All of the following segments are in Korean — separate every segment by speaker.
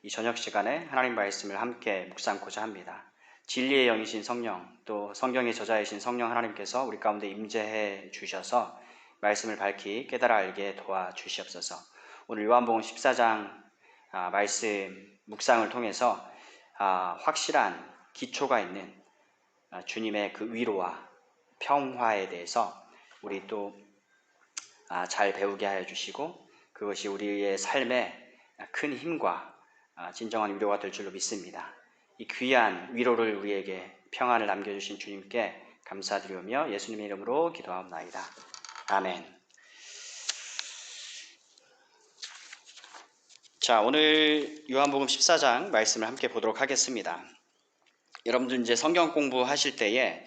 Speaker 1: 이 저녁 시간에 하나님 말씀을 함께 묵상하고자 합니다. 진리의 영이신 성령, 또 성경의 저자이신 성령 하나님께서 우리 가운데 임재해 주셔서 말씀을 밝히 깨달아 알게 도와주시옵소서. 오늘 요한복음 14장 말씀 묵상을 통해서 확실한 기초가 있는 주님의 그 위로와 평화에 대해서 우리 또 잘 배우게 하여 주시고 그것이 우리의 삶에 큰 힘과 진정한 위로가 될 줄로 믿습니다. 이 귀한 위로를 우리에게 평안을 남겨주신 주님께 감사드리며 예수님의 이름으로 기도하옵나이다. 아멘. 자, 오늘 요한복음 14장 말씀을 함께 보도록 하겠습니다. 여러분들 이제 성경 공부하실 때에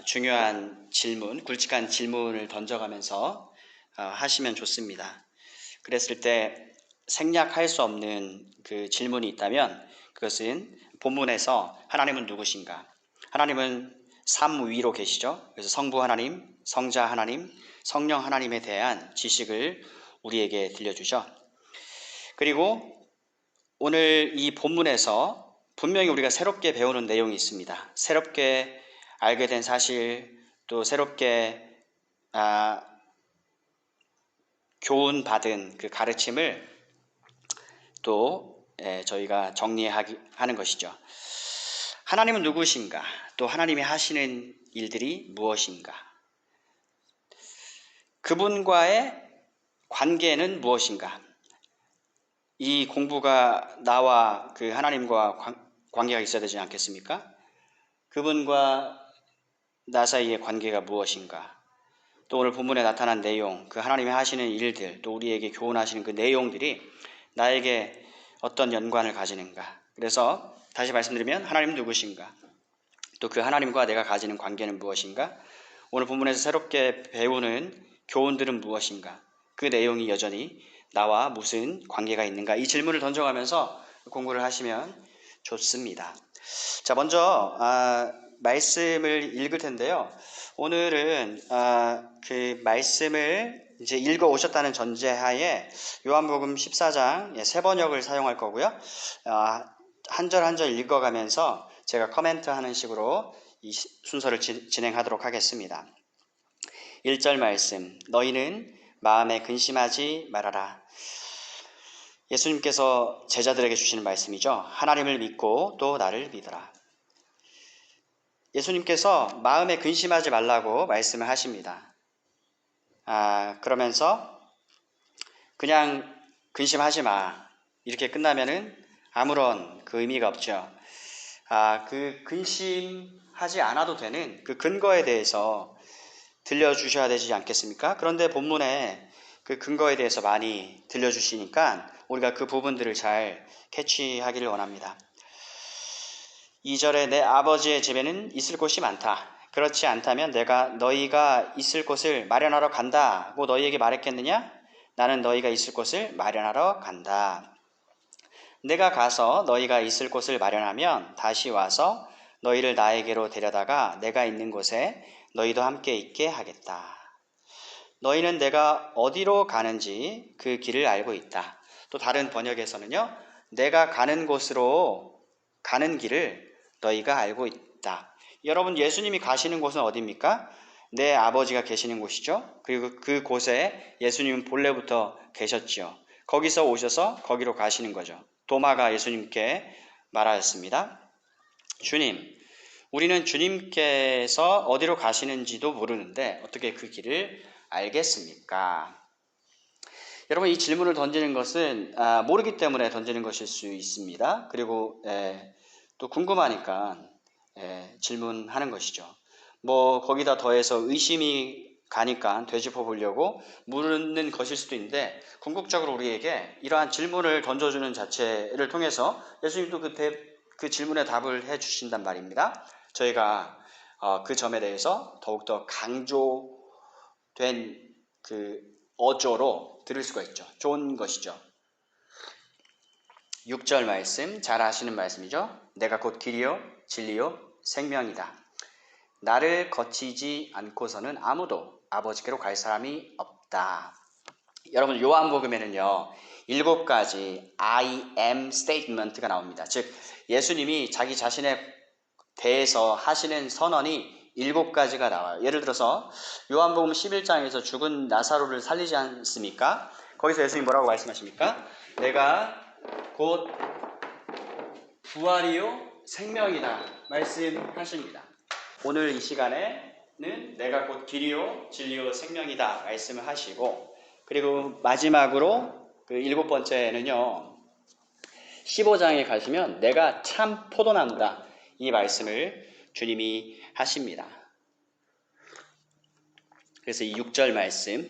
Speaker 1: 중요한 질문, 굵직한 질문을 던져가면서 하시면 좋습니다. 그랬을 때 생략할 수 없는 그 질문이 있다면 그것은 본문에서 하나님은 누구신가? 하나님은 삼위로 계시죠. 그래서 성부 하나님, 성자 하나님, 성령 하나님에 대한 지식을 우리에게 들려주죠. 그리고 오늘 이 본문에서 분명히 우리가 새롭게 배우는 내용이 있습니다. 새롭게 알게 된 사실, 또 새롭게 교훈받은 그 가르침을 또 저희가 정리하는 것이죠. 하나님은 누구신가? 또 하나님이 하시는 일들이 무엇인가? 그분과의 관계는 무엇인가? 이 공부가 나와 그 하나님과 관계가 있어야 되지 않겠습니까? 그분과 나 사이의 관계가 무엇인가? 또 오늘 본문에 나타난 내용, 그 하나님이 하시는 일들, 또 우리에게 교훈하시는 그 내용들이 나에게 어떤 연관을 가지는가? 그래서 다시 말씀드리면 하나님은 누구신가? 또 그 하나님과 내가 가지는 관계는 무엇인가? 오늘 본문에서 새롭게 배우는 교훈들은 무엇인가? 그 내용이 여전히 나와 무슨 관계가 있는가? 이 질문을 던져가면서 공부를 하시면 좋습니다. 자, 먼저 말씀을 읽을 텐데요. 오늘은 그 말씀을 이제 읽어 오셨다는 전제하에 요한복음 14장 세 번역을 사용할 거고요. 한 절 한 절 읽어가면서 제가 코멘트하는 식으로 이 순서를 진행하도록 하겠습니다. 1절 말씀, 너희는 마음에 근심하지 말아라. 예수님께서 제자들에게 주시는 말씀이죠. 하나님을 믿고 또 나를 믿어라. 예수님께서 마음에 근심하지 말라고 말씀을 하십니다. 그러면서 그냥 근심하지 마 이렇게 끝나면은 아무런 그 의미가 없죠. 그 근심하지 않아도 되는 그 근거에 대해서 들려주셔야 되지 않겠습니까? 그런데 본문에 그 근거에 대해서 많이 들려주시니까 우리가 그 부분들을 잘 캐치하기를 원합니다. 2절에 내 아버지의 집에는 있을 곳이 많다. 그렇지 않다면 내가 너희가 있을 곳을 마련하러 간다고 너희에게 말했겠느냐? 나는 너희가 있을 곳을 마련하러 간다. 내가 가서 너희가 있을 곳을 마련하면 다시 와서 너희를 나에게로 데려다가 내가 있는 곳에 너희도 함께 있게 하겠다. 너희는 내가 어디로 가는지 그 길을 알고 있다. 또 다른 번역에서는요. 내가 가는 곳으로 가는 길을 너희가 알고 있다. 여러분, 예수님이 가시는 곳은 어디입니까? 내 아버지가 계시는 곳이죠. 그리고 그 곳에 예수님은 본래부터 계셨죠. 거기서 오셔서 거기로 가시는 거죠. 도마가 예수님께 말하였습니다. 주님, 우리는 주님께서 어디로 가시는지도 모르는데 어떻게 그 길을 알겠습니까? 여러분, 이 질문을 던지는 것은 모르기 때문에 던지는 것일 수 있습니다. 그리고 또 궁금하니까 질문하는 것이죠. 거기다 더해서 의심이 가니까 되짚어 보려고 물는 것일 수도 있는데 궁극적으로 우리에게 이러한 질문을 던져주는 자체를 통해서 예수님도 그 질문에 답을 해 주신단 말입니다. 저희가 그 점에 대해서 더욱더 강조된 그 어조로 들을 수가 있죠. 좋은 것이죠. 6절 말씀, 잘 아시는 말씀이죠. 내가 곧 길이요 진리요 생명이다. 나를 거치지 않고서는 아무도 아버지께로 갈 사람이 없다. 여러분 요한복음에는요 7가지 I am statement가 나옵니다. 즉 예수님이 자기 자신에 대해서 하시는 선언이 7가지가 나와요. 예를 들어서 요한복음 11장에서 죽은 나사로를 살리지 않습니까? 거기서 예수님이 뭐라고 말씀하십니까? 내가 곧 부활이요 생명이다 말씀하십니다. 오늘 이 시간에는 내가 곧 길이요 진리요 생명이다 말씀을 하시고, 그리고 마지막으로 그 7번째는요 15장에 가시면 내가 참 포도나무다 이 말씀을 주님이 하십니다. 그래서 이 6절 말씀,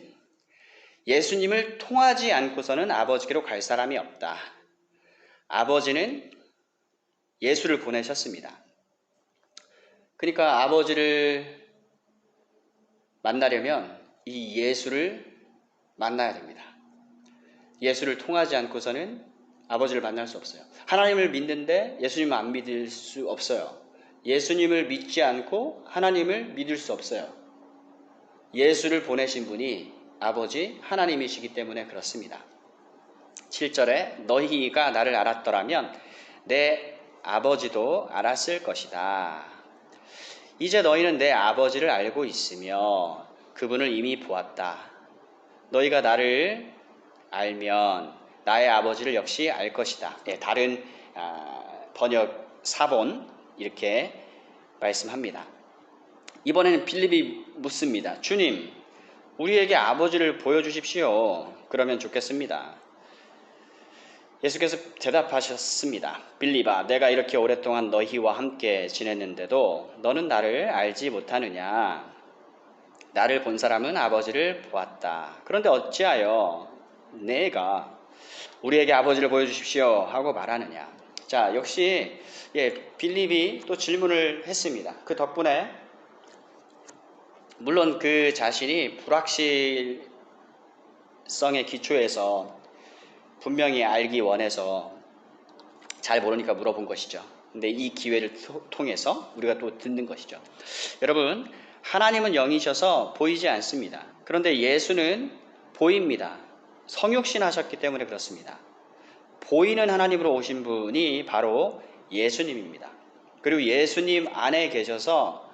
Speaker 1: 예수님을 통하지 않고서는 아버지께로 갈 사람이 없다. 아버지는 예수를 보내셨습니다. 그러니까 아버지를 만나려면 이 예수를 만나야 됩니다. 예수를 통하지 않고서는 아버지를 만날 수 없어요. 하나님을 믿는데 예수님을 안 믿을 수 없어요. 예수님을 믿지 않고 하나님을 믿을 수 없어요. 예수를 보내신 분이 아버지 하나님이시기 때문에 그렇습니다. 7절에 너희가 나를 알았더라면 내 아버지도 알았을 것이다. 이제 너희는 내 아버지를 알고 있으며 그분을 이미 보았다. 너희가 나를 알면 나의 아버지를 역시 알 것이다. 다른 번역 사본 이렇게 말씀합니다. 이번에는 빌립이 묻습니다. 주님, 우리에게 아버지를 보여주십시오. 그러면 좋겠습니다. 예수께서 대답하셨습니다. 빌립아, 내가 이렇게 오랫동안 너희와 함께 지냈는데도 너는 나를 알지 못하느냐? 나를 본 사람은 아버지를 보았다. 그런데 어찌하여 내가 우리에게 아버지를 보여주십시오 하고 말하느냐? 자, 역시 빌립이 또 질문을 했습니다. 그 덕분에 물론 그 자신이 불확실성의 기초에서 분명히 알기 원해서 잘 모르니까 물어본 것이죠. 근데 이 기회를 통해서 우리가 또 듣는 것이죠. 여러분, 하나님은 영이셔서 보이지 않습니다. 그런데 예수는 보입니다. 성육신 하셨기 때문에 그렇습니다. 보이는 하나님으로 오신 분이 바로 예수님입니다. 그리고 예수님 안에 계셔서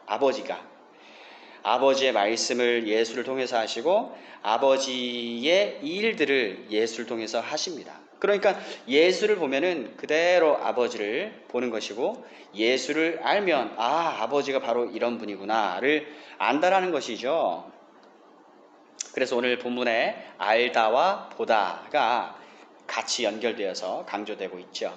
Speaker 1: 아버지의 말씀을 예수를 통해서 하시고 아버지의 일들을 예수를 통해서 하십니다. 그러니까 예수를 보면은 그대로 아버지를 보는 것이고, 예수를 알면 아버지가 바로 이런 분이구나를 안다라는 것이죠. 그래서 오늘 본문에 알다와 보다가 같이 연결되어서 강조되고 있죠.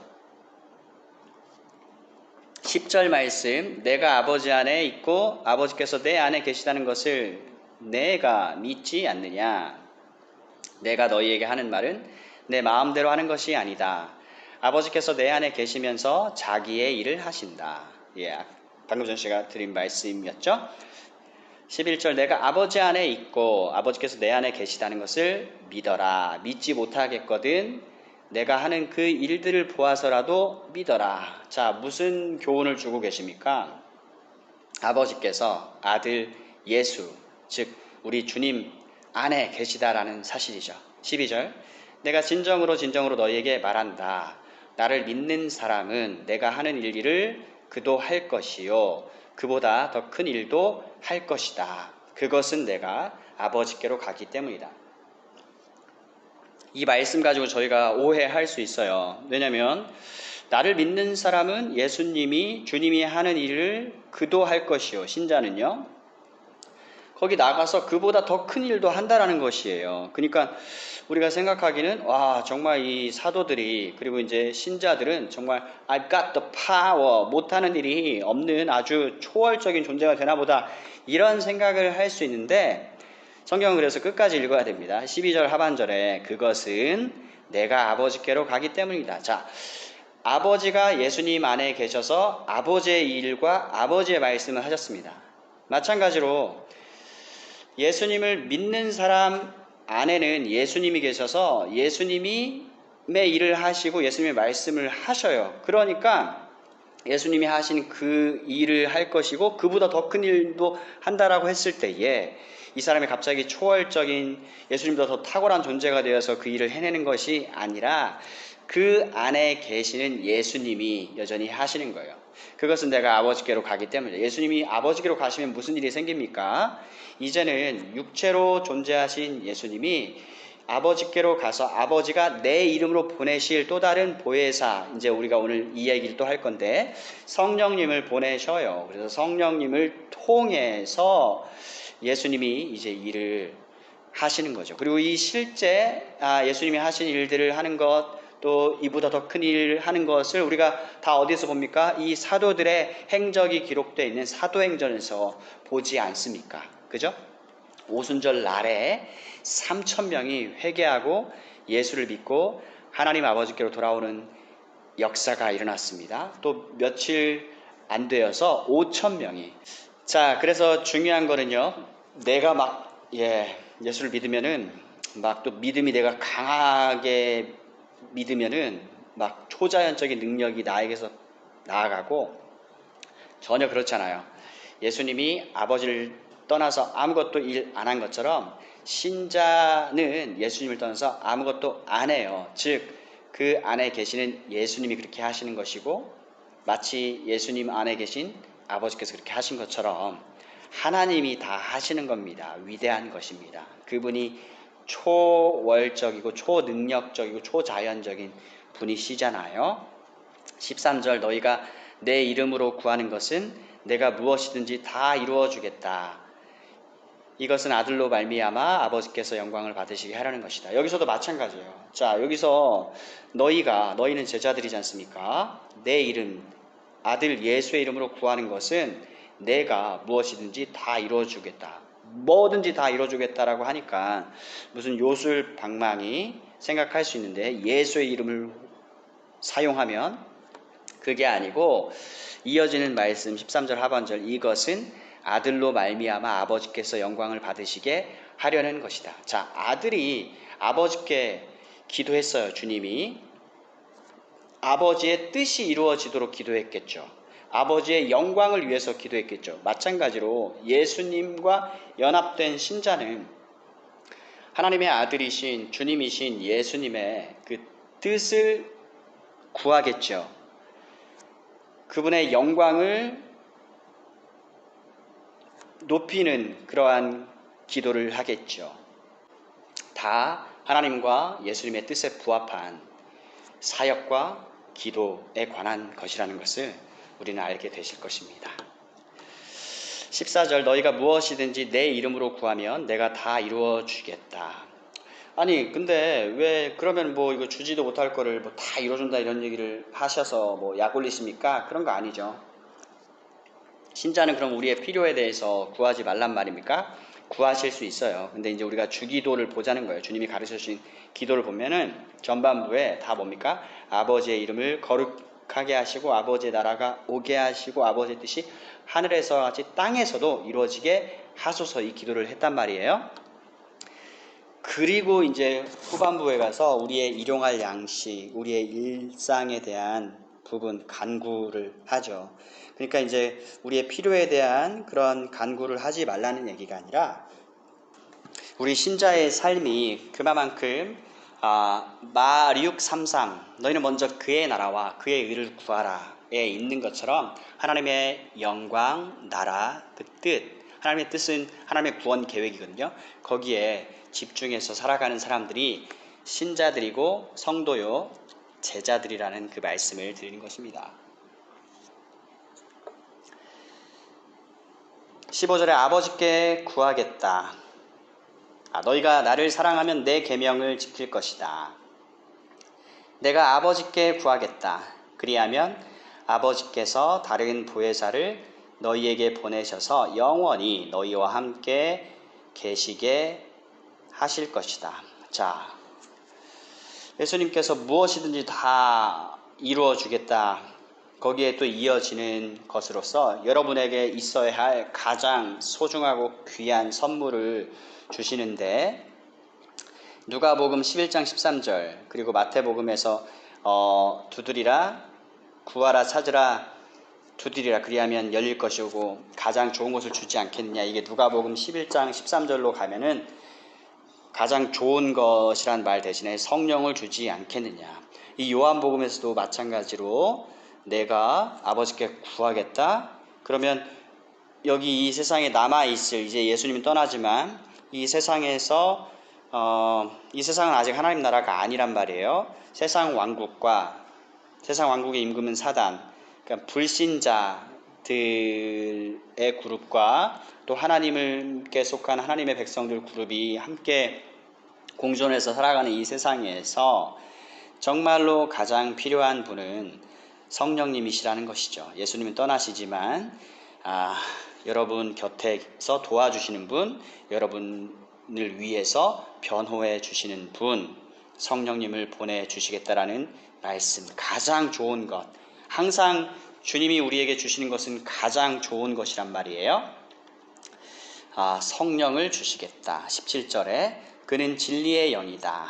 Speaker 1: 10절 말씀, 내가 아버지 안에 있고 아버지께서 내 안에 계시다는 것을 내가 믿지 않느냐? 내가 너희에게 하는 말은 내 마음대로 하는 것이 아니다. 아버지께서 내 안에 계시면서 자기의 일을 하신다. 방금 전 씨가 드린 말씀이었죠. 11절, 내가 아버지 안에 있고 아버지께서 내 안에 계시다는 것을 믿어라. 믿지 못하겠거든 내가 하는 그 일들을 보아서라도 믿어라. 자, 무슨 교훈을 주고 계십니까? 아버지께서 아들 예수, 즉 우리 주님 안에 계시다라는 사실이죠. 12절, 내가 진정으로 너희에게 말한다. 나를 믿는 사람은 내가 하는 일들을 그도 할 것이요 그보다 더 큰 일도 할 것이다. 그것은 내가 아버지께로 가기 때문이다. 이 말씀 가지고 저희가 오해할 수 있어요. 왜냐하면 나를 믿는 사람은 주님이 하는 일을 그도 할 것이요. 신자는요. 거기 나가서 그보다 더 큰 일도 한다라는 것이에요. 그러니까 우리가 생각하기는 정말 이 사도들이 그리고 이제 신자들은 정말 I've got the power, 못하는 일이 없는 아주 초월적인 존재가 되나 보다 이런 생각을 할 수 있는데, 성경은 그래서 끝까지 읽어야 됩니다. 12절 하반절에 그것은 내가 아버지께로 가기 때문이다. 자, 아버지가 예수님 안에 계셔서 아버지의 일과 아버지의 말씀을 하셨습니다. 마찬가지로 예수님을 믿는 사람 안에는 예수님이 계셔서 예수님이 일을 하시고 예수님의 말씀을 하셔요. 그러니까 예수님이 하신 그 일을 할 것이고 그보다 더 큰 일도 한다라고 했을 때에 이 사람이 갑자기 초월적인 예수님보다 더 탁월한 존재가 되어서 그 일을 해내는 것이 아니라 그 안에 계시는 예수님이 여전히 하시는 거예요. 그것은 내가 아버지께로 가기 때문에. 예수님이 아버지께로 가시면 무슨 일이 생깁니까? 이제는 육체로 존재하신 예수님이 아버지께로 가서 아버지가 내 이름으로 보내실 또 다른 보혜사, 이제 우리가 오늘 이 얘기를 또 할 건데 성령님을 보내셔요. 그래서 성령님을 통해서 예수님이 이제 일을 하시는 거죠. 그리고 이 실제 예수님이 하신 일들을 하는 것, 또 이보다 더 큰 일을 하는 것을 우리가 다 어디서 봅니까? 이 사도들의 행적이 기록되어 있는 사도행전에서 보지 않습니까? 그죠? 오순절 날에 3,000명이 회개하고 예수를 믿고 하나님 아버지께로 돌아오는 역사가 일어났습니다. 또 며칠 안 되어서 5,000명이. 자, 그래서 중요한 거는요. 내가 막 예수를 믿으면은 막 또 믿음이 내가 강하게 믿으면은 막 초자연적인 능력이 나에게서 나아가고 전혀 그렇잖아요. 예수님이 아버지를 떠나서 아무것도 일 안 한 것처럼 신자는 예수님을 떠나서 아무것도 안 해요. 즉, 그 안에 계시는 예수님이 그렇게 하시는 것이고 마치 예수님 안에 계신 아버지께서 그렇게 하신 것처럼 하나님이 다 하시는 겁니다. 위대한 것입니다. 그분이 초월적이고 초능력적이고 초자연적인 분이시잖아요. 13절 너희가 내 이름으로 구하는 것은 내가 무엇이든지 다 이루어 주겠다. 이것은 아들로 말미암아 아버지께서 영광을 받으시게 하려는 것이다. 여기서도 마찬가지예요. 자, 여기서 너희는 제자들이지 않습니까? 내 이름, 아들 예수의 이름으로 구하는 것은 내가 무엇이든지 다 이루어 주겠다. 뭐든지 다 이루어 주겠다라고 하니까 무슨 요술방망이 생각할 수 있는데 예수의 이름을 사용하면 그게 아니고 이어지는 말씀 13절 하반절 이것은 아들로 말미암아 아버지께서 영광을 받으시게 하려는 것이다. 자, 아들이 아버지께 기도했어요. 주님이 아버지의 뜻이 이루어지도록 기도했겠죠. 아버지의 영광을 위해서 기도했겠죠. 마찬가지로 예수님과 연합된 신자는 하나님의 아들이신 주님이신 예수님의 그 뜻을 구하겠죠. 그분의 영광을 높이는 그러한 기도를 하겠죠. 다 하나님과 예수님의 뜻에 부합한 사역과 기도에 관한 것이라는 것을 우리는 알게 되실 것입니다. 14절 너희가 무엇이든지 내 이름으로 구하면 내가 다 이루어 주겠다. 아니 근데 왜 그러면 뭐 이거 주지도 못할 거를 뭐 다 이루어준다 이런 얘기를 하셔서 뭐 약 올리십니까? 그런 거 아니죠. 신자는 그럼 우리의 필요에 대해서 구하지 말란 말입니까? 구하실 수 있어요. 근데 이제 우리가 주기도를 보자는 거예요. 주님이 가르쳐 주신 기도를 보면은 전반부에 다 뭡니까? 아버지의 이름을 거룩하게 하시고 아버지의 나라가 오게 하시고 아버지의 뜻이 하늘에서와 같이 땅에서도 이루어지게 하소서 이 기도를 했단 말이에요. 그리고 이제 후반부에 가서 우리의 일용할 양식, 우리의 일상에 대한 부분 간구를 하죠. 그러니까 이제 우리의 필요에 대한 그런 간구를 하지 말라는 얘기가 아니라 우리 신자의 삶이 그만큼 마리육 3상 너희는 먼저 그의 나라와 그의 의를 구하라에 있는 것처럼 하나님의 영광, 나라, 그 뜻, 하나님의 뜻은 하나님의 구원 계획이거든요. 거기에 집중해서 살아가는 사람들이 신자들이고 성도요 제자들이라는 그 말씀을 드리는 것입니다. 15절에 아버지께 구하겠다. 너희가 나를 사랑하면 내 계명을 지킬 것이다. 내가 아버지께 구하겠다. 그리하면 아버지께서 다른 보혜사를 너희에게 보내셔서 영원히 너희와 함께 계시게 하실 것이다. 자, 예수님께서 무엇이든지 다 이루어 주겠다. 거기에 또 이어지는 것으로서 여러분에게 있어야 할 가장 소중하고 귀한 선물을 주시는데 누가복음 11장 13절 그리고 마태복음에서 두드리라 구하라 찾으라 두드리라 그리하면 열릴 것이고 가장 좋은 것을 주지 않겠느냐. 이게 누가복음 11장 13절로 가면은 가장 좋은 것이란 말 대신에 성령을 주지 않겠느냐. 이 요한복음에서도 마찬가지로 내가 아버지께 구하겠다. 그러면 여기 이 세상에 남아있을, 이제 예수님이 떠나지만 이 세상에서 이 세상은 아직 하나님 나라가 아니란 말이에요. 세상 왕국의 임금은 사단, 그러니까 불신자들의 그룹과 또 하나님께 속한 하나님의 백성들 그룹이 함께 공존해서 살아가는 이 세상에서 정말로 가장 필요한 분은 성령님이시라는 것이죠. 예수님은 떠나시지만 여러분 곁에서 도와주시는 분, 여러분을 위해서 변호해 주시는 분, 성령님을 보내주시겠다라는 말씀. 가장 좋은 것, 항상 주님이 우리에게 주시는 것은 가장 좋은 것이란 말이에요. 성령을 주시겠다. 17절에 그는 진리의 영이다.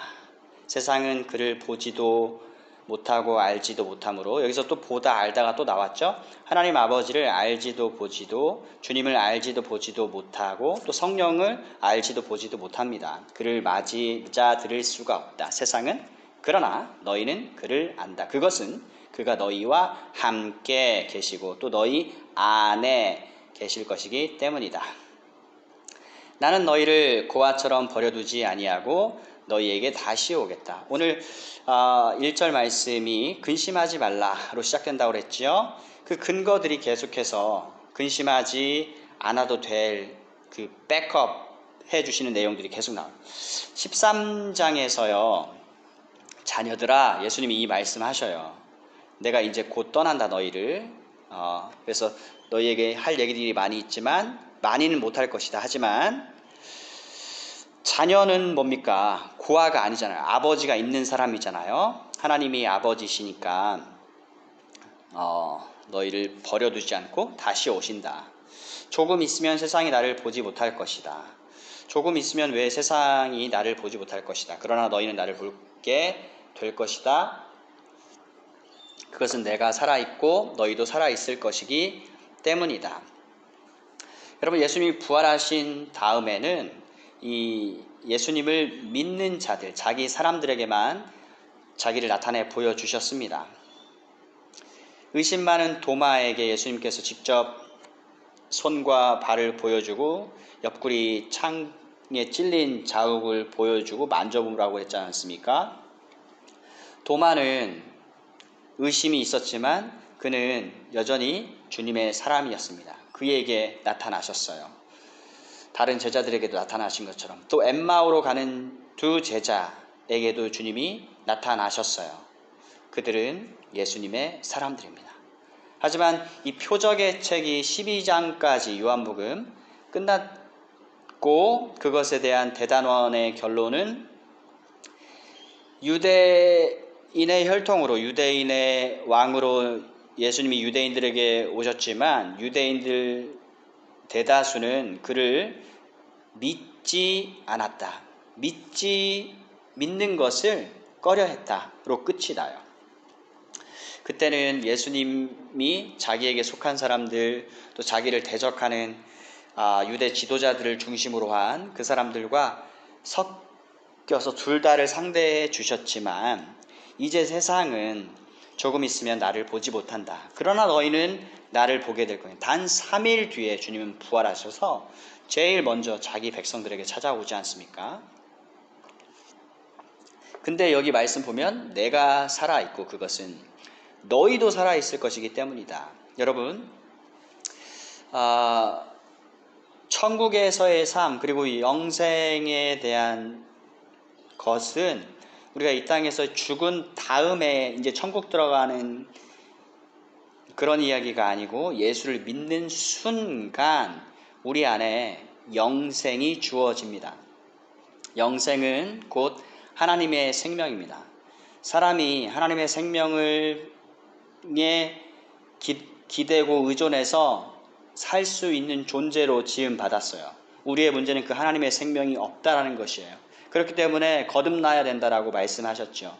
Speaker 1: 세상은 그를 보지도 못하고 알지도 못하므로, 여기서 또 보다 알다가 또 나왔죠. 하나님 아버지를 알지도 보지도, 주님을 알지도 보지도 못하고 또 성령을 알지도 보지도 못합니다. 그를 맞이자 들을 수가 없다. 세상은 그러나 너희는 그를 안다. 그것은 그가 너희와 함께 계시고 또 너희 안에 계실 것이기 때문이다. 나는 너희를 고아처럼 버려두지 아니하고 너희에게 다시 오겠다. 오늘 1절 말씀이 근심하지 말라로 시작된다고 그랬죠. 그 근거들이 계속해서 근심하지 않아도 될 그 백업 해주시는 내용들이 계속 나와요. 13장에서요. 자녀들아, 예수님이 이 말씀하셔요. 내가 이제 곧 떠난다 너희를. 그래서 너희에게 할 얘기들이 많이 있지만 많이는 못할 것이다. 하지만 자녀는 뭡니까? 고아가 아니잖아요. 아버지가 있는 사람이잖아요. 하나님이 아버지시니까 너희를 버려두지 않고 다시 오신다. 조금 있으면 세상이 나를 보지 못할 것이다. 조금 있으면 왜 세상이 나를 보지 못할 것이다. 그러나 너희는 나를 보게 될 것이다. 그것은 내가 살아있고 너희도 살아있을 것이기 때문이다. 여러분, 예수님이 부활하신 다음에는 이 예수님을 믿는 자들, 자기 사람들에게만 자기를 나타내 보여주셨습니다. 의심 많은 도마에게 예수님께서 직접 손과 발을 보여주고 옆구리 창에 찔린 자국을 보여주고 만져보라고 했지 않습니까? 도마는 의심이 있었지만 그는 여전히 주님의 사람이었습니다. 그에게 나타나셨어요. 다른 제자들에게도 나타나신 것처럼 또 엠마오로 가는 두 제자에게도 주님이 나타나셨어요. 그들은 예수님의 사람들입니다. 하지만 이 표적의 책이 12장까지 요한복음 끝났고 그것에 대한 대단원의 결론은 유대인의 혈통으로 유대인의 왕으로 예수님이 유대인들에게 오셨지만 유대인들 대다수는 그를 믿지 않았다. 믿는 것을 꺼려했다로 끝이 나요. 그때는 예수님이 자기에게 속한 사람들 또 자기를 대적하는 유대 지도자들을 중심으로 한 그 사람들과 섞여서 둘 다를 상대해 주셨지만 이제 세상은 조금 있으면 나를 보지 못한다. 그러나 너희는 나를 보게 될 거예요. 단 3일 뒤에 주님은 부활하셔서 제일 먼저 자기 백성들에게 찾아오지 않습니까? 근데 여기 말씀 보면 내가 살아있고 그것은 너희도 살아있을 것이기 때문이다. 여러분, 천국에서의 삶 그리고 영생에 대한 것은 우리가 이 땅에서 죽은 다음에 이제 천국 들어가는 그런 이야기가 아니고 예수를 믿는 순간 우리 안에 영생이 주어집니다. 영생은 곧 하나님의 생명입니다. 사람이 하나님의 생명을 기대고 의존해서 살 수 있는 존재로 지음 받았어요. 우리의 문제는 그 하나님의 생명이 없다라는 것이에요. 그렇기 때문에 거듭나야 된다라고 말씀하셨죠.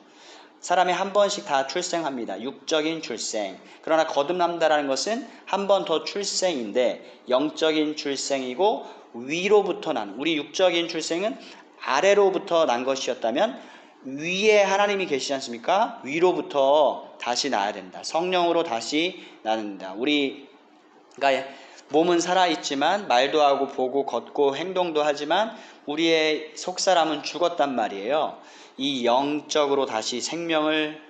Speaker 1: 사람이 한 번씩 다 출생합니다. 육적인 출생. 그러나 거듭난다라는 것은 한 번 더 출생인데 영적인 출생이고 위로부터 난, 우리 육적인 출생은 아래로부터 난 것이었다면 위에 하나님이 계시지 않습니까? 위로부터 다시 나야 된다. 성령으로 다시 나는다. 우리가 몸은 살아있지만 말도 하고 보고 걷고 행동도 하지만 우리의 속사람은 죽었단 말이에요. 이 영적으로 다시 생명을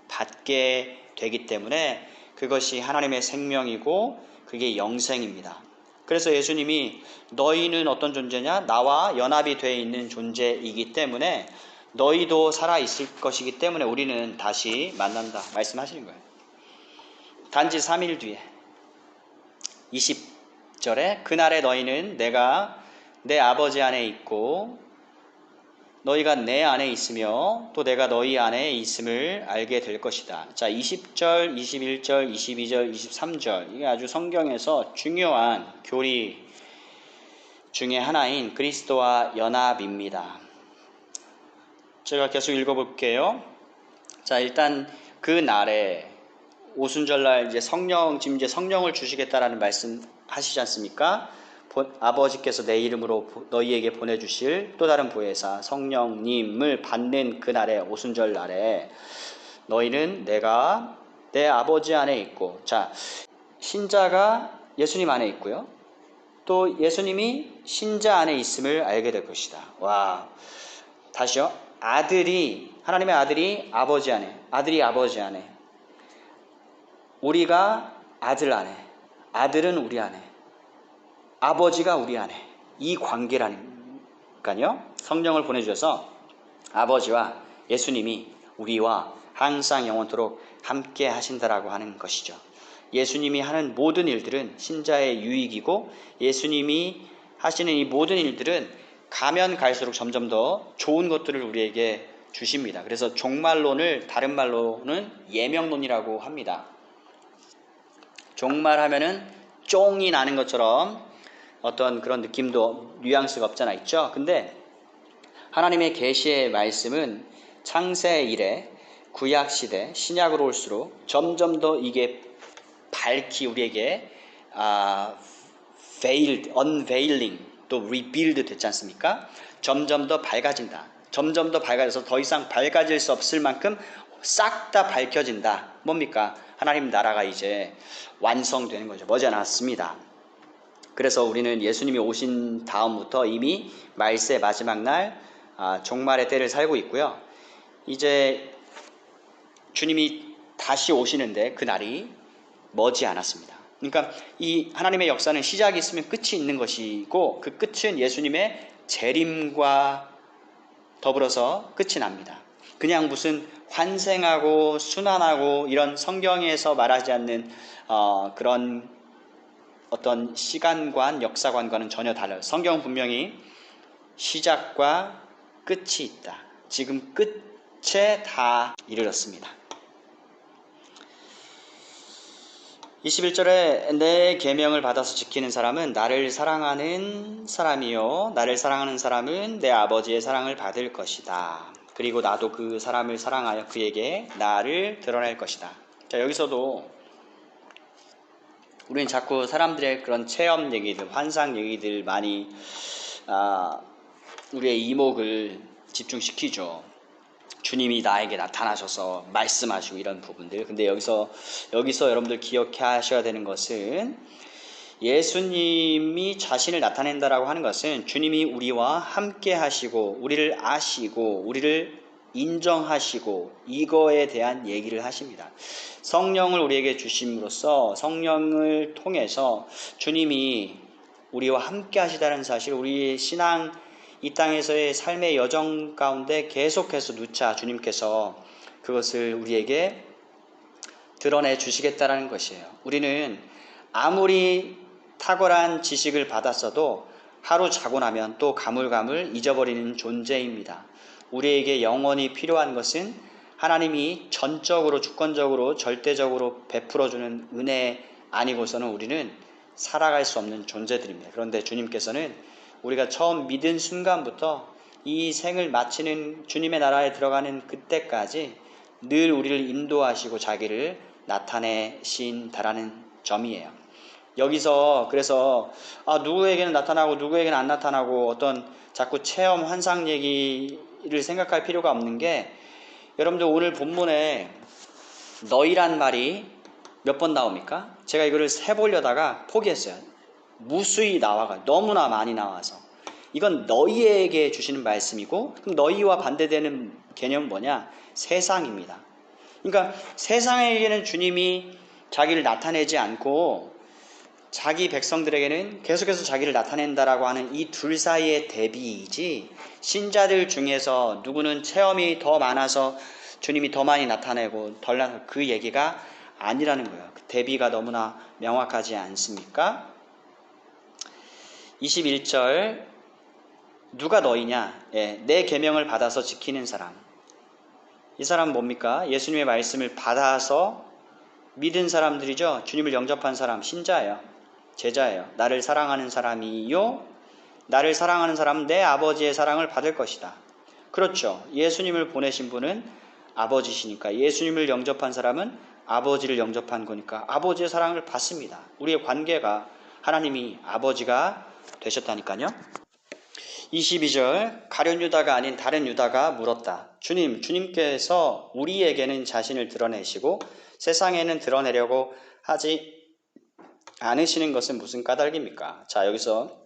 Speaker 1: 받게 되기 때문에 그것이 하나님의 생명이고 그게 영생입니다. 그래서 예수님이 너희는 어떤 존재냐? 나와 연합이 되어 있는 존재이기 때문에 너희도 살아있을 것이기 때문에 우리는 다시 만난다 말씀하시는 거예요. 단지 3일 뒤에 20절에 그날에 너희는 내가 내 아버지 안에 있고 너희가 내 안에 있으며 또 내가 너희 안에 있음을 알게 될 것이다. 자, 20절, 21절, 22절, 23절 이게 아주 성경에서 중요한 교리 중에 하나인 그리스도와 연합입니다. 제가 계속 읽어볼게요. 자, 일단 그 날에 오순절날 이제 지금 이제 성령을 주시겠다라는 말씀 하시지 않습니까? 아버지께서 내 이름으로 너희에게 보내주실 또 다른 보혜사 성령님을 받는 그날에 오순절 날에 너희는 내가 내 아버지 안에 있고, 자, 신자가 예수님 안에 있고요. 또 예수님이 신자 안에 있음을 알게 될 것이다. 와, 다시요. 하나님의 아들이 아버지 안에, 아들이 아버지 안에, 우리가 아들 안에, 아들은 우리 안에, 아버지가 우리 안에, 이 관계라니까요. 성령을 보내주셔서 아버지와 예수님이 우리와 항상 영원토록 함께 하신다라고 하는 것이죠. 예수님이 하는 모든 일들은 신자의 유익이고 예수님이 하시는 이 모든 일들은 가면 갈수록 점점 더 좋은 것들을 우리에게 주십니다. 그래서 종말론을 다른 말로는 예명론이라고 합니다. 종말하면은 쫑이 나는 것처럼 어떤 그런 느낌도 뉘앙스가 없잖아 있죠. 근데 하나님의 계시의 말씀은 창세 이래 구약 시대 신약으로 올수록 점점 더 이게 밝히 우리에게 unveiling 또 revealed 됐지 않습니까? 점점 더 밝아진다. 점점 더 밝아져서 더 이상 밝아질 수 없을 만큼 싹 다 밝혀진다. 뭡니까? 하나님 나라가 이제 완성되는 거죠. 머지않았습니다. 그래서 우리는 예수님이 오신 다음부터 이미 말세 마지막 날 종말의 때를 살고 있고요. 이제 주님이 다시 오시는데 그 날이 머지않았습니다. 그러니까 이 하나님의 역사는 시작이 있으면 끝이 있는 것이고 그 끝은 예수님의 재림과 더불어서 끝이 납니다. 그냥 무슨 환생하고 순환하고 이런 성경에서 말하지 않는 그런 어떤 시간관, 역사관과는 전혀 달라요. 성경은 분명히 시작과 끝이 있다. 지금 끝에 다 이르렀습니다. 21절에 내 계명을 받아서 지키는 사람은 나를 사랑하는 사람이요 나를 사랑하는 사람은 내 아버지의 사랑을 받을 것이다. 그리고 나도 그 사람을 사랑하여 그에게 나를 드러낼 것이다. 자, 여기서도 우리는 자꾸 사람들의 그런 체험 얘기들, 환상 얘기들 많이 우리의 이목을 집중시키죠. 주님이 나에게 나타나셔서 말씀하시고 이런 부분들. 근데 여기서 여러분들 기억하셔야 되는 것은 예수님이 자신을 나타낸다라고 하는 것은 주님이 우리와 함께 하시고 우리를 아시고 우리를 인정하시고 이거에 대한 얘기를 하십니다. 성령을 우리에게 주심으로써 성령을 통해서 주님이 우리와 함께 하시다는 사실, 우리의 신앙 이 땅에서의 삶의 여정 가운데 계속해서 누차 주님께서 그것을 우리에게 드러내 주시겠다라는 것이에요. 우리는 아무리 탁월한 지식을 받았어도 하루 자고 나면 또 가물가물 잊어버리는 존재입니다. 우리에게 영원히 필요한 것은 하나님이 전적으로 주권적으로 절대적으로 베풀어주는 은혜 아니고서는 우리는 살아갈 수 없는 존재들입니다. 그런데 주님께서는 우리가 처음 믿은 순간부터 이 생을 마치는 주님의 나라에 들어가는 그때까지 늘 우리를 인도하시고 자기를 나타내신다라는 점이에요. 여기서 그래서 누구에게는 나타나고 누구에게는 안 나타나고 어떤 자꾸 체험 환상 얘기를 생각할 필요가 없는 게, 여러분들 오늘 본문에 너희란 말이 몇 번 나옵니까? 제가 이거를 세보려다가 포기했어요. 무수히 나와가 너무나 많이 나와서. 이건 너희에게 주시는 말씀이고, 그럼 너희와 반대되는 개념은 뭐냐? 세상입니다. 그러니까 세상에게는 주님이 자기를 나타내지 않고 자기 백성들에게는 계속해서 자기를 나타낸다라고 하는 이 둘 사이의 대비이지, 신자들 중에서 누구는 체험이 더 많아서 주님이 더 많이 나타내고 덜 나타내고 그 얘기가 아니라는 거예요. 그 대비가 너무나 명확하지 않습니까? 21절 누가 너희냐? 내 계명을 받아서 지키는 사람. 이 사람은 뭡니까? 예수님의 말씀을 받아서 믿은 사람들이죠. 주님을 영접한 사람, 신자예요. 제자예요. 나를 사랑하는 사람이요, 나를 사랑하는 사람은 내 아버지의 사랑을 받을 것이다. 그렇죠. 예수님을 보내신 분은 아버지시니까, 예수님을 영접한 사람은 아버지를 영접한 거니까 아버지의 사랑을 받습니다. 우리의 관계가 하나님이 아버지가 되셨다니까요. 22절 가룟 유다가 아닌 다른 유다가 물었다. 주님께서 우리에게는 자신을 드러내시고 세상에는 드러내려고 하지 않으시는 것은 무슨 까닭입니까? 자, 여기서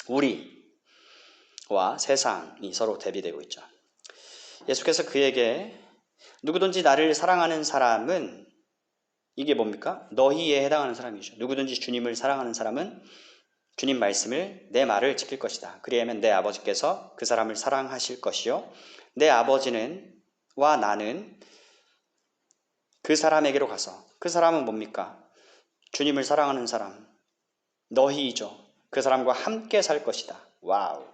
Speaker 1: 우리와 세상이 서로 대비되고 있죠. 예수께서 그에게 누구든지 나를 사랑하는 사람은, 이게 뭡니까? 너희에 해당하는 사람이죠. 누구든지 주님을 사랑하는 사람은 주님 말씀을, 내 말을 지킬 것이다. 그리하면 내 아버지께서 그 사람을 사랑하실 것이요, 내 아버지는 와 나는 그 사람에게로 가서, 그 사람은 뭡니까? 주님을 사랑하는 사람, 너희이죠. 그 사람과 함께 살 것이다. 와우.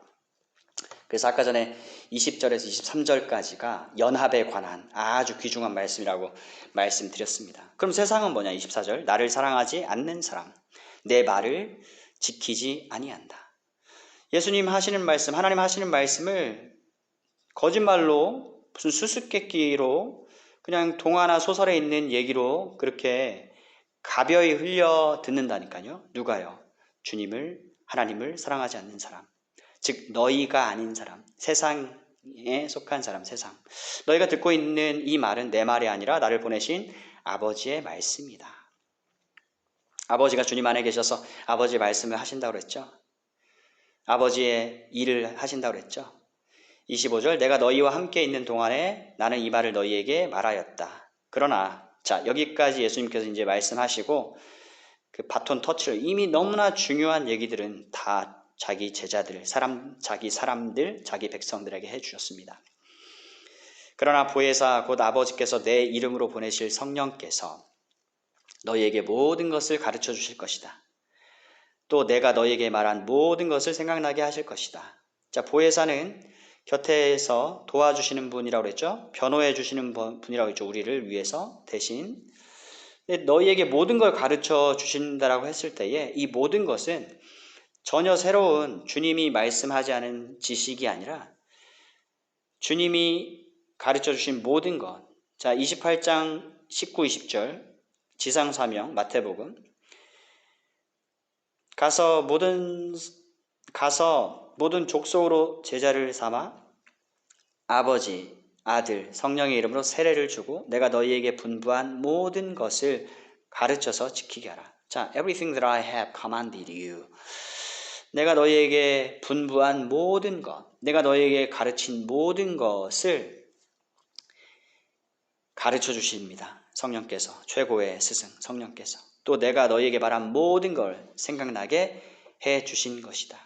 Speaker 1: 그래서 아까 전에 20절에서 23절까지가 연합에 관한 아주 귀중한 말씀이라고 말씀드렸습니다. 그럼 세상은 뭐냐? 24절 나를 사랑하지 않는 사람, 내 말을 지키지 아니한다. 예수님 하시는 말씀, 하나님 하시는 말씀을 거짓말로, 무슨 수수께끼로, 그냥 동화나 소설에 있는 얘기로 그렇게 가벼이 흘려 듣는다니까요. 누가요? 주님을, 하나님을 사랑하지 않는 사람, 즉 너희가 아닌 사람, 세상에 속한 사람, 세상. 너희가 듣고 있는 이 말은 내 말이 아니라 나를 보내신 아버지의 말씀이다. 아버지가 주님 안에 계셔서 아버지의 말씀을 하신다고 그랬죠. 아버지의 일을 하신다고 그랬죠. 25절 내가 너희와 함께 있는 동안에 나는 이 말을 너희에게 말하였다. 그러나 자, 여기까지 예수님께서 이제 말씀하시고 그 바톤 터치를, 이미 너무나 중요한 얘기들은 다 자기 제자들, 자기 사람들, 자기 백성들에게 해주셨습니다. 그러나 보혜사 곧 아버지께서 내 이름으로 보내실 성령께서 너희에게 모든 것을 가르쳐 주실 것이다. 또 내가 너희에게 말한 모든 것을 생각나게 하실 것이다. 자, 보혜사는 곁에서 도와주시는 분이라고 그랬죠. 변호해 주시는 분이라고 했죠. 우리를 위해서 대신. 너희에게 모든 걸 가르쳐 주신다라고 했을 때에 이 모든 것은 전혀 새로운 주님이 말씀하지 않은 지식이 아니라 주님이 가르쳐 주신 모든 것. 자, 28장 19, 20절 지상사명 마태복음 가서 모든 족속으로 제자를 삼아 아버지, 아들, 성령의 이름으로 세례를 주고 내가 너희에게 분부한 모든 것을 가르쳐서 지키게 하라. 자, everything that I have commanded you. 내가 너희에게 분부한 모든 것, 내가 너희에게 가르친 모든 것을 가르쳐 주십니다. 성령께서, 최고의 스승 성령께서. 또 내가 너희에게 말한 모든 걸 생각나게 해 주신 것이다.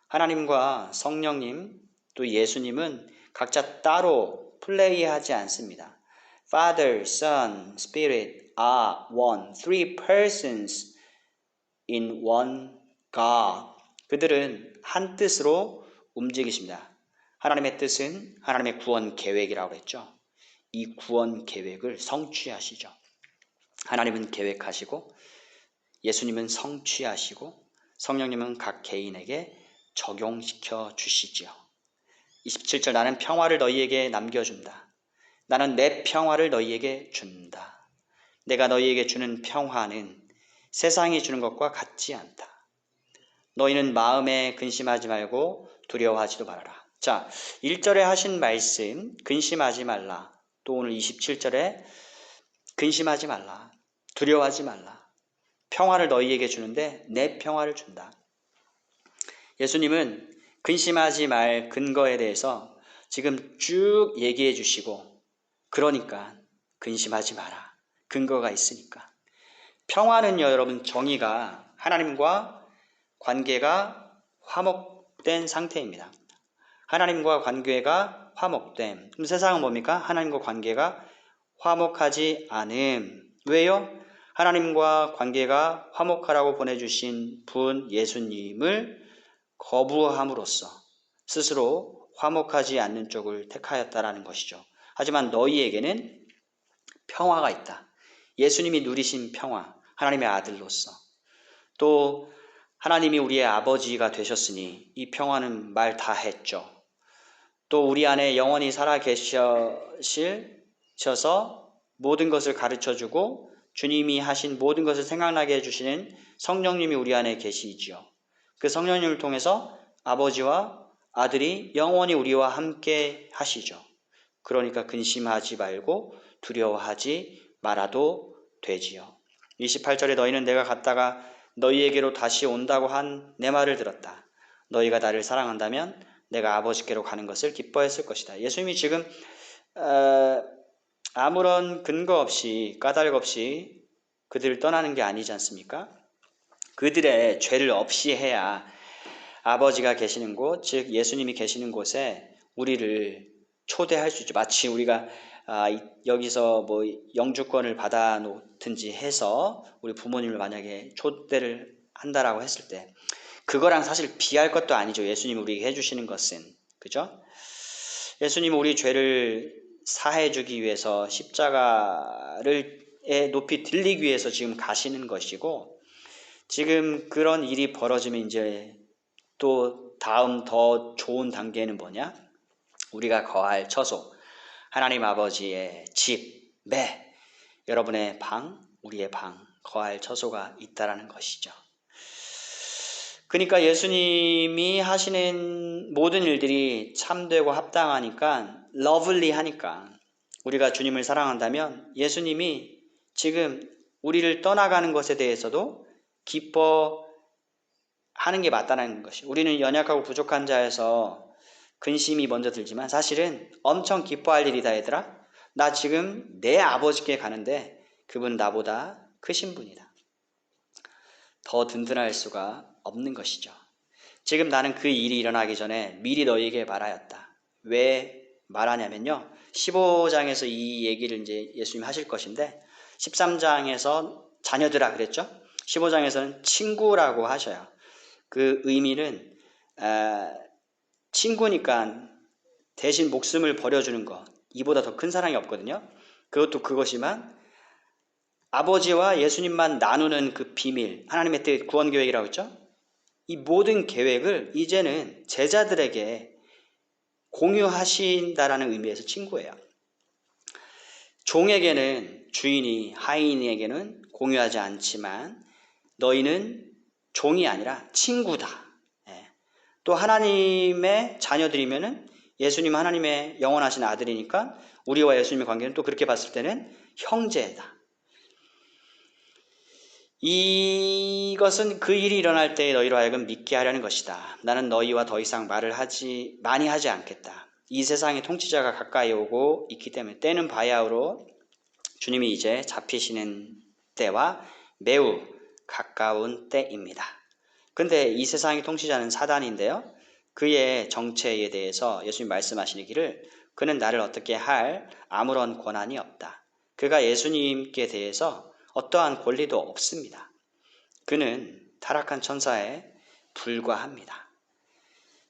Speaker 1: 하나님과 성령님 또 예수님은 각자 따로 플레이하지 않습니다. Father, Son, Spirit are one. Three persons in one God. 그들은 한 뜻으로 움직이십니다. 하나님의 뜻은 하나님의 구원 계획이라고 했죠. 이 구원 계획을 성취하시죠. 하나님은 계획하시고 예수님은 성취하시고 성령님은 각 개인에게 적용시켜 주시지요. 27절 나는 평화를 너희에게 남겨준다. 나는 내 평화를 너희에게 준다. 내가 너희에게 주는 평화는 세상이 주는 것과 같지 않다. 너희는 마음에 근심하지 말고 두려워하지도 말아라. 자, 1절에 하신 말씀 근심하지 말라. 또 오늘 27절에 근심하지 말라. 두려워하지 말라. 평화를 너희에게 주는데 내 평화를 준다. 예수님은 근심하지 말 근거에 대해서 지금 쭉 얘기해 주시고, 그러니까 근심하지 마라. 근거가 있으니까. 평화는요, 여러분, 정의가 하나님과 관계가 화목된 상태입니다. 하나님과 관계가 화목됨. 그럼 세상은 뭡니까? 하나님과 관계가 화목하지 않음. 왜요? 하나님과 관계가 화목하라고 보내주신 분 예수님을 거부함으로써 스스로 화목하지 않는 쪽을 택하였다라는 것이죠. 하지만 너희에게는 평화가 있다. 예수님이 누리신 평화, 하나님의 아들로서. 또 하나님이 우리의 아버지가 되셨으니 이 평화는 말 다 했죠. 또 우리 안에 영원히 살아 계셔서 모든 것을 가르쳐주고 주님이 하신 모든 것을 생각나게 해주시는 성령님이 우리 안에 계시지요. 그 성령님을 통해서 아버지와 아들이 영원히 우리와 함께 하시죠. 그러니까 근심하지 말고 두려워하지 말아도 되지요. 28절에 너희는 내가 갔다가 너희에게로 다시 온다고 한 내 말을 들었다. 너희가 나를 사랑한다면 내가 아버지께로 가는 것을 기뻐했을 것이다. 예수님이 지금 아무런 근거 없이 까닭 없이 그들을 떠나는 게 아니지 않습니까? 그들의 죄를 없이 해야 아버지가 계시는 곳, 즉 예수님이 계시는 곳에 우리를 초대할 수 있죠. 마치 우리가 여기서 뭐 영주권을 받아 놓든지 해서 우리 부모님을 만약에 초대를 한다라고 했을 때 그거랑 사실 비할 것도 아니죠. 예수님이 우리에게 해주시는 것은. 그죠? 예수님은 우리 죄를 사해 주기 위해서 십자가를 높이 들리기 위해서 지금 가시는 것이고, 지금 그런 일이 벌어지면 이제 또 다음 더 좋은 단계는 뭐냐? 우리가 거할 처소, 하나님 아버지의 집, 매, 여러분의 방, 우리의 방, 거할 처소가 있다라는 것이죠. 그러니까 예수님이 하시는 모든 일들이 참되고 합당하니까, 러블리하니까, 우리가 주님을 사랑한다면 예수님이 지금 우리를 떠나가는 것에 대해서도 기뻐하는 게 맞다는 것이. 우리는 연약하고 부족한 자에서 근심이 먼저 들지만 사실은 엄청 기뻐할 일이다 얘들아. 나 지금 내 아버지께 가는데 그분 나보다 크신 분이다. 더 든든할 수가 없는 것이죠. 지금 나는 그 일이 일어나기 전에 미리 너희에게 말하였다. 왜 말하냐면요. 15장에서 이 얘기를 이제 예수님이 하실 것인데 13장에서 자녀들아 그랬죠. 15장에서는 친구라고 하셔요. 그 의미는 친구니까 대신 목숨을 버려주는 것, 이보다 더 큰 사랑이 없거든요. 그것도 그것이만 아버지와 예수님만 나누는 그 비밀, 하나님의 뜻 구원 계획이라고 했죠. 이 모든 계획을 이제는 제자들에게 공유하신다라는 의미에서 친구예요. 종에게는 주인이 하인에게는 공유하지 않지만 너희는 종이 아니라 친구다. 또 하나님의 자녀들이면은 예수님 하나님의 영원하신 아들이니까 우리와 예수님의 관계는 또 그렇게 봤을 때는 형제다. 이것은 그 일이 일어날 때 너희로 하여금 믿게 하려는 것이다. 나는 너희와 더 이상 말을 많이 하지 않겠다. 이 세상의 통치자가 가까이 오고 있기 때문에 때는 바야흐로 주님이 이제 잡히시는 때와 매우 가까운 때입니다. 근데 이 세상의 통치자는 사단인데요. 그의 정체에 대해서 예수님 말씀하시기를 그는 나를 어떻게 할 아무런 권한이 없다. 그가 예수님께 대해서 어떠한 권리도 없습니다. 그는 타락한 천사에 불과합니다.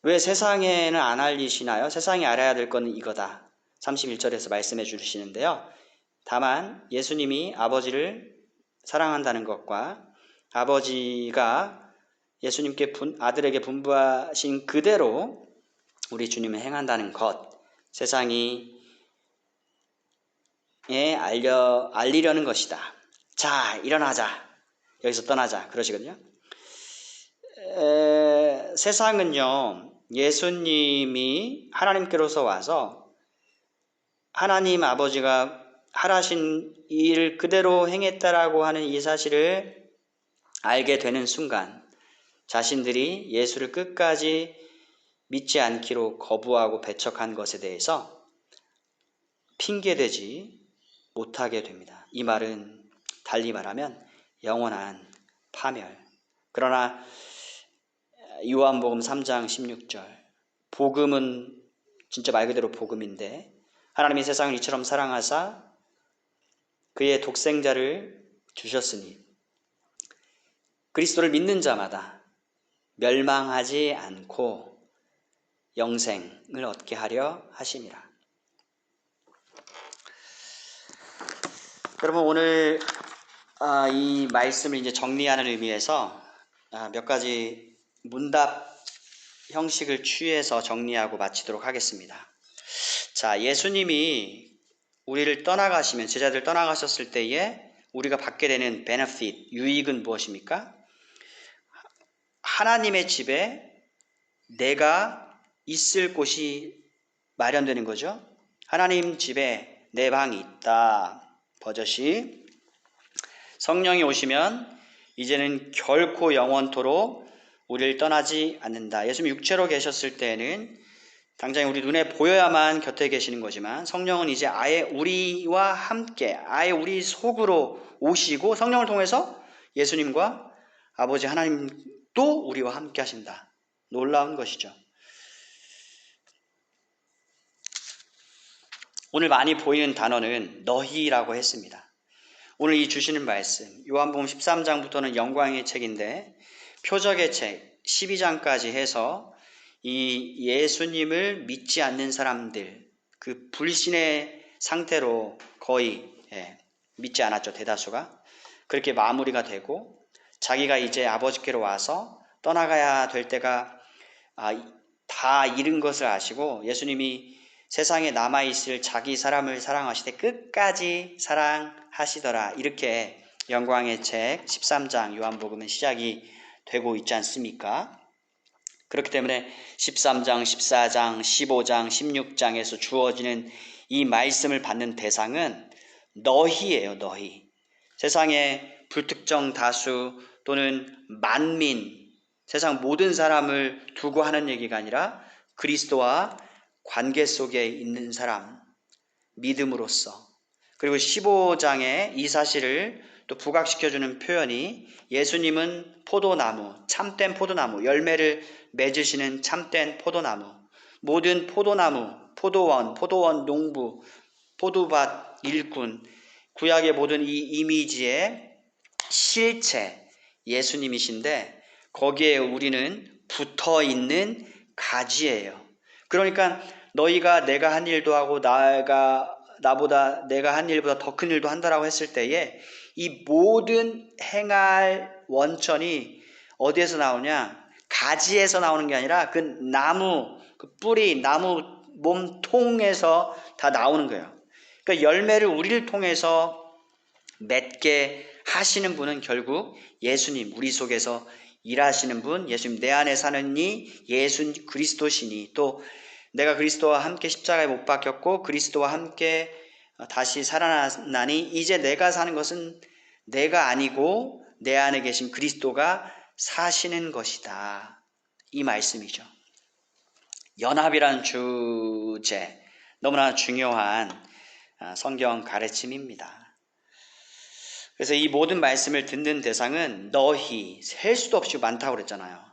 Speaker 1: 왜 세상에는 안 알리시나요? 세상이 알아야 될 것은 이거다. 31절에서 말씀해 주시는데요. 다만 예수님이 아버지를 사랑한다는 것과 아버지가 예수님께 아들에게 분부하신 그대로 우리 주님을 행한다는 것, 세상이 알리려는 것이다. 자, 일어나자. 여기서 떠나자. 그러시거든요. 세상은요, 예수님이 하나님께로서 와서 하나님 아버지가 하라신 일 그대로 행했다라고 하는 이 사실을 알게 되는 순간 자신들이 예수를 끝까지 믿지 않기로 거부하고 배척한 것에 대해서 핑계대지 못하게 됩니다. 이 말은 달리 말하면 영원한 파멸. 그러나 요한복음 3장 16절 복음은 진짜 말 그대로 복음인데 하나님이 세상을 이처럼 사랑하사 그의 독생자를 주셨으니 그리스도를 믿는 자마다 멸망하지 않고 영생을 얻게 하려 하심이라. 여러분 오늘 이 말씀을 이제 정리하는 의미에서 몇 가지 문답 형식을 취해서 정리하고 마치도록 하겠습니다. 자, 예수님이 우리를 떠나가시면 제자들 떠나가셨을 때에 우리가 받게 되는 베네핏, 유익은 무엇입니까? 하나님의 집에 내가 있을 곳이 마련되는 거죠. 하나님 집에 내 방이 있다. 버젓이 성령이 오시면 이제는 결코 영원토록 우리를 떠나지 않는다. 예수님 육체로 계셨을 때는 당장 우리 눈에 보여야만 곁에 계시는 거지만 성령은 이제 아예 우리와 함께 아예 우리 속으로 오시고 성령을 통해서 예수님과 아버지 하나님도 우리와 함께 하신다. 놀라운 것이죠. 오늘 많이 보이는 단어는 너희라고 했습니다. 오늘 이 주시는 말씀 요한복음 13장부터는 영광의 책인데 표적의 책 12장까지 해서 이 예수님을 믿지 않는 사람들 그 불신의 상태로 거의 믿지 않았죠. 대다수가. 그렇게 마무리가 되고 자기가 이제 아버지께로 와서 떠나가야 될 때가 다 잃은 것을 아시고 예수님이 세상에 남아있을 자기 사람을 사랑하시되 끝까지 사랑하시더라. 이렇게 영광의 책 13장 요한복음은 시작이 되고 있지 않습니까? 그렇기 때문에 13장, 14장, 15장, 16장에서 주어지는 이 말씀을 받는 대상은 너희예요. 너희. 세상의 불특정 다수 또는 만민, 세상 모든 사람을 두고 하는 얘기가 아니라 그리스도와 관계 속에 있는 사람, 믿음으로써. 그리고 15장에 이 사실을 또 부각시켜주는 표현이 예수님은 포도나무, 참된 포도나무, 열매를 맺으시는 참된 포도나무, 모든 포도나무, 포도원 농부, 포도밭 일꾼, 구약의 모든 이 이미지의 실체 예수님이신데 거기에 우리는 붙어있는 가지예요. 그러니까 너희가 내가 한 일도 하고 나보다 내가 한 일보다 더 큰 일도 한다라고 했을 때에 이 모든 행할 원천이 어디에서 나오냐? 가지에서 나오는 게 아니라 그 나무, 그 뿌리, 나무 몸통에서 다 나오는 거예요. 그러니까 열매를 우리를 통해서 맺게 하시는 분은 결국 예수님, 우리 속에서 일하시는 분, 예수님 내 안에 사는 이 예수 그리스도시니 또 내가 그리스도와 함께 십자가에 못 박혔고 그리스도와 함께 다시 살아나니 이제 내가 사는 것은 내가 아니고 내 안에 계신 그리스도가 사시는 것이다. 이 말씀이죠. 연합이란 주제, 너무나 중요한 성경 가르침입니다. 그래서 이 모든 말씀을 듣는 대상은 너희, 셀 수도 없이 많다고 그랬잖아요.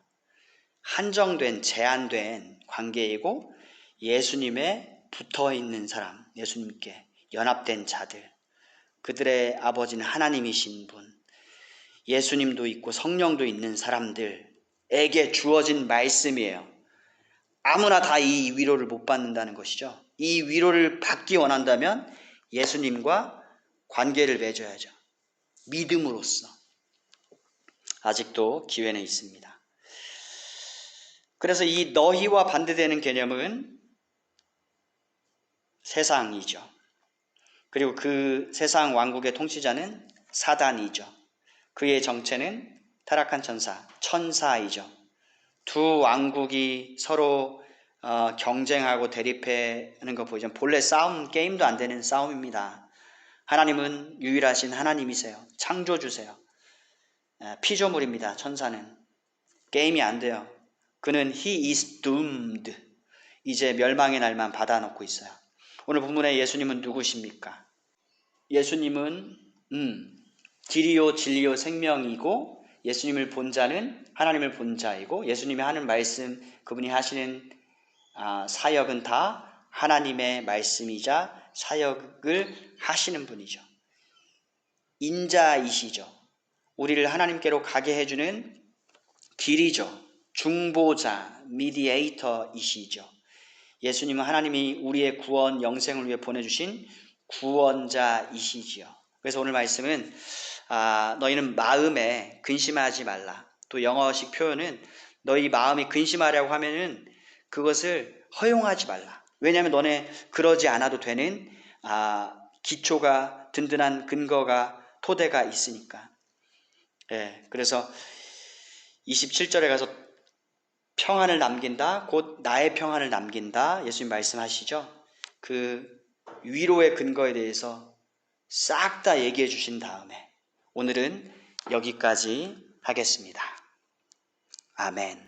Speaker 1: 한정된, 제한된 관계이고 예수님에 붙어있는 사람, 예수님께 연합된 자들, 그들의 아버지는 하나님이신 분, 예수님도 있고 성령도 있는 사람들에게 주어진 말씀이에요. 아무나 다 이 위로를 못 받는다는 것이죠. 이 위로를 받기 원한다면 예수님과 관계를 맺어야죠. 믿음으로써. 아직도 기회는 있습니다. 그래서 이 너희와 반대되는 개념은 세상이죠. 그리고 그 세상 왕국의 통치자는 사단이죠. 그의 정체는 타락한 천사이죠. 두 왕국이 서로 경쟁하고 대립하는 거 보이죠. 본래 게임도 안 되는 싸움입니다. 하나님은 유일하신 하나님이세요. 창조주세요. 피조물입니다. 천사는. 게임이 안 돼요. 그는 he is doomed. 이제 멸망의 날만 받아놓고 있어요. 오늘 본문에 예수님은 누구십니까? 예수님은 길이요 진리요 생명이고 예수님을 본 자는 하나님을 본 자이고 예수님이 하는 말씀, 그분이 하시는 사역은 다 하나님의 말씀이자 사역을 하시는 분이죠. 인자이시죠. 우리를 하나님께로 가게 해주는 길이죠. 중보자, 미디에이터이시죠. 예수님은 하나님이 우리의 구원, 영생을 위해 보내주신 구원자이시지요. 그래서 오늘 말씀은 너희는 마음에 근심하지 말라. 또 영어식 표현은 너희 마음이 근심하려고 하면은 그것을 허용하지 말라. 왜냐하면 너네 그러지 않아도 되는 기초가 든든한 근거가 토대가 있으니까. 그래서 27절에 가서 평안을 남긴다, 곧 나의 평안을 남긴다. 예수님 말씀하시죠. 그 위로의 근거에 대해서 싹 다 얘기해 주신 다음에 오늘은 여기까지 하겠습니다. 아멘.